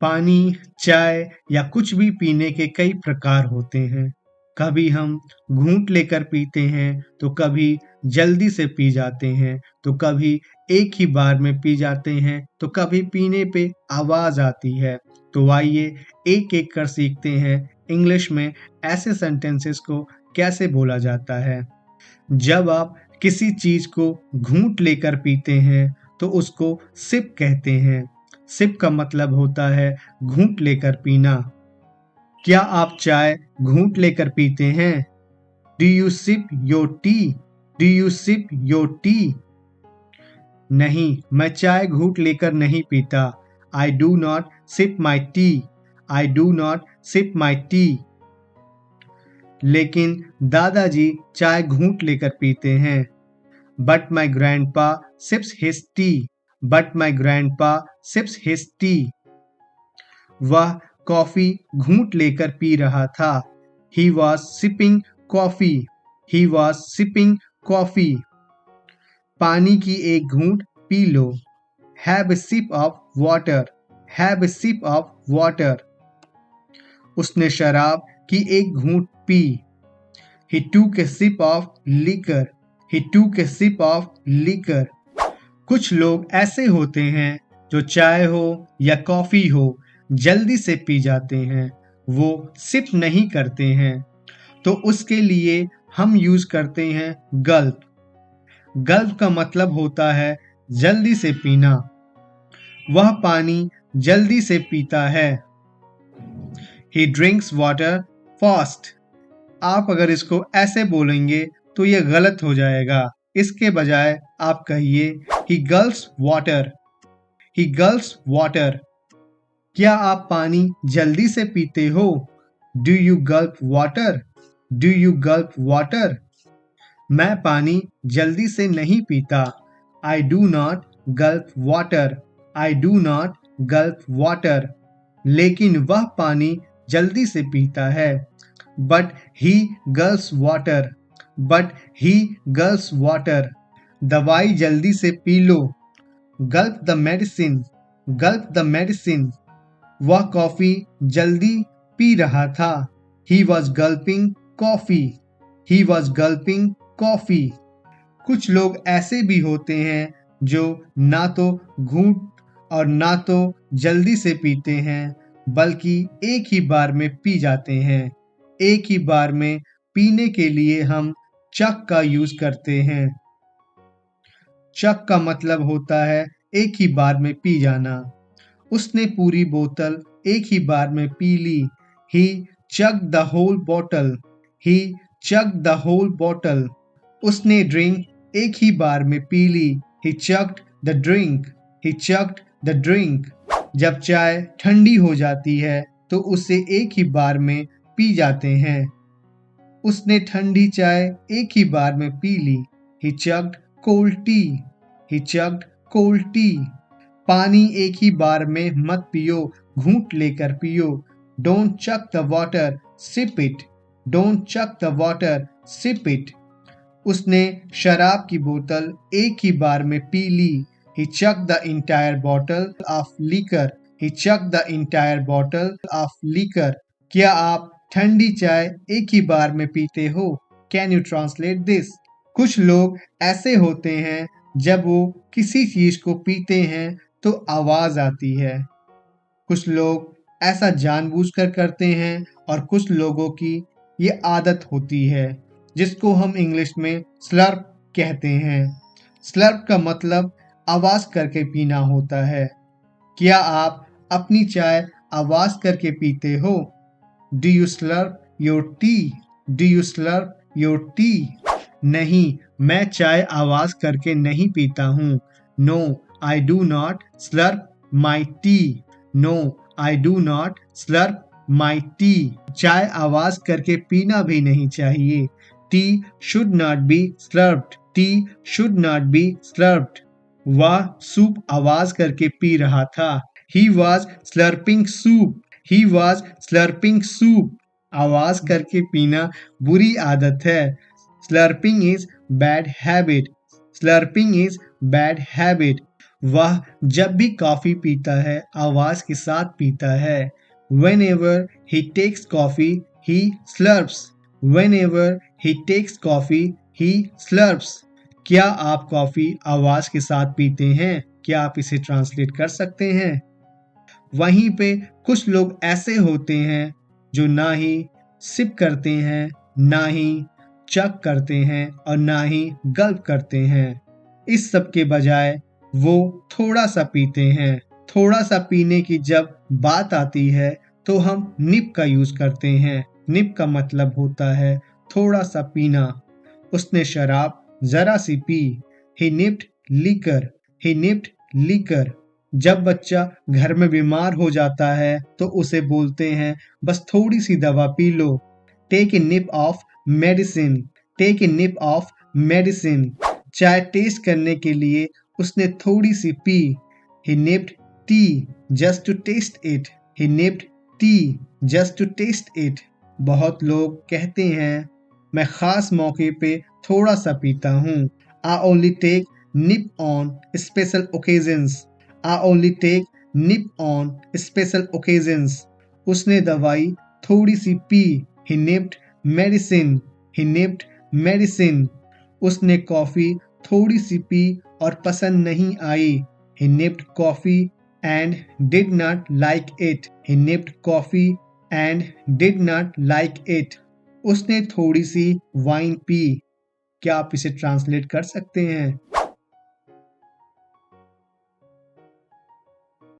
पानी, चाय या कुछ भी पीने के कई प्रकार होते हैं। कभी हम घूंट लेकर पीते हैं, तो कभी जल्दी से पी जाते हैं, तो कभी एक ही बार में पी जाते हैं, तो कभी पीने पे आवाज़ आती है। तो आइए एक-एक कर सीखते हैं इंग्लिश में ऐसे सेंटेंसेस को कैसे बोला जाता है। जब आप किसी चीज़ को घूंट लेकर पीते हैं, तो उसको सिप कहते हैं। सिप का मतलब होता है घूंट लेकर पीना। क्या आप चाय घूंट लेकर पीते हैं? Do you sip your tea? Do you sip your tea? नहीं, मैं चाय घूंट लेकर नहीं पीता। I do not sip my tea. I do not sip my tea. लेकिन दादाजी चाय घूंट लेकर पीते हैं। But my grandpa sips his tea. But my grandpa sips his tea. वह कॉफी घूंट लेकर पी रहा था। He was sipping coffee. He was sipping coffee. पानी की एक घूंट पी लो। Have a sip of water. Have a sip of water. उसने शराब की एक घूंट P. He took a sip of liquor. He took a sip of liquor. कुछ लोग ऐसे होते हैं जो चाय हो या कॉफी हो जल्दी से पी जाते हैं, वो सिप नहीं करते हैं, तो उसके लिए हम यूज करते हैं गल्प। गल्प का मतलब होता है जल्दी से पीना। वह पानी जल्दी से पीता है। He drinks water fast. आप अगर इसको ऐसे बोलेंगे तो ये गलत हो जाएगा। इसके बजाय आप कहिए He gulps water. He gulps water. क्या आप पानी जल्दी से पीते हो? Do you gulp water? Do you gulp water? मैं पानी जल्दी से नहीं पीता। I do not gulp water. I do not gulp water. लेकिन वह पानी जल्दी से पीता है। But he gulps water. But he gulps water. दवाई जल्दी से P low. Gulp the medicine. Gulp the medicine. वह कॉफी जल्दी पी रहा था। He was gulping coffee. He was gulping coffee. कुछ लोग ऐसे भी होते हैं जो ना तो घूंट और ना तो जल्दी से पीते हैं, बल्कि एक ही बार में पी जाते हैं। एक ही बार में पीने के लिए हम चक का यूज करते हैं। चक का मतलब होता है एक ही बार में पी जाना। उसने पूरी बोतल एक ही बार में पी ली। He chugged the whole bottle. He chugged the whole bottle. उसने ड्रिंक एक ही बार में पी ली। He chugged the drink. He chugged the drink. जब चाय ठंडी हो जाती है तो उसे एक ही बार में पी जाते हैं। उसने ठंडी चाय एक ही बार में पी ली। He chugged cold tea. He chugged cold tea. पानी एक ही बार में मत पियो, घूंट लेकर पियो। Don't chuck the water, sip it. Don't chuck the water, sip it. उसने शराब की बोतल एक ही बार में पी ली। He chucked the entire bottle of liquor. He chucked the entire bottle of liquor. क्या आप ठंडी चाय एक ही बार में पीते हो? Can you translate this? कुछ लोग ऐसे होते हैं जब वो किसी चीज को पीते हैं तो आवाज आती है। कुछ लोग ऐसा जानबूझकर करते हैं और कुछ लोगों की ये आदत होती है, जिसको हम इंग्लिश में स्लर्प कहते हैं। स्लर्प का मतलब आवाज करके पीना होता है। क्या आप अपनी चाय आवाज करके पीते हो? Do you slurp your tea? Do you slurp your tea? नहीं, मैं चाय आवाज करके नहीं पीता हूँ। No, I do not slurp my tea. No, I do not slurp my tea. चाय आवाज करके पीना भी नहीं चाहिए। Tea should not be slurped. Tea should not be slurped. वह सूप आवाज करके पी रहा था। He was slurping soup. He was slurping soup. आवाज करके पीना बुरी आदत है। Slurping is bad habit. Slurping is bad habit. वह जब भी कॉफी पीता है आवाज के साथ पीता है। Whenever he takes coffee, he slurps. Whenever he takes coffee, he slurps. क्या आप कॉफी आवाज के साथ पीते हैं? क्या आप इसे ट्रांसलेट कर सकते हैं? वहीं पे कुछ लोग ऐसे होते हैं जो ना ही सिप करते हैं, ना ही चक करते हैं और ना ही गल्प करते हैं। इस सब के बजाय वो थोड़ा सा पीते हैं। थोड़ा सा पीने की जब बात आती है तो हम निप का यूज करते हैं। निप का मतलब होता है थोड़ा सा पीना। उसने शराब जरा सी पी। He nipped liquor. He nipped liquor. जब बच्चा घर में बीमार हो जाता है तो उसे बोलते हैं बस थोड़ी सी दवा पी लो। Take a nip of medicine. Take a nip of medicine. चाय टेस्ट करने के लिए उसने थोड़ी सी पी। He nipped tea just to taste it. He nipped tea just to taste it. बहुत लोग कहते हैं मैं खास मौके पे थोड़ा सा पीता हूँ। I only take nip on special occasions. I only take nip on special occasions. उसने दवाई थोड़ी सी पी। He nipped medicine. He nipped medicine. उसने कॉफी थोड़ी सी पी और पसंद नहीं आई। He nipped coffee and did not like it. He nipped coffee and did not like it. उसने थोड़ी सी वाइन पी। क्या आप इसे ट्रांसलेट कर सकते हैं?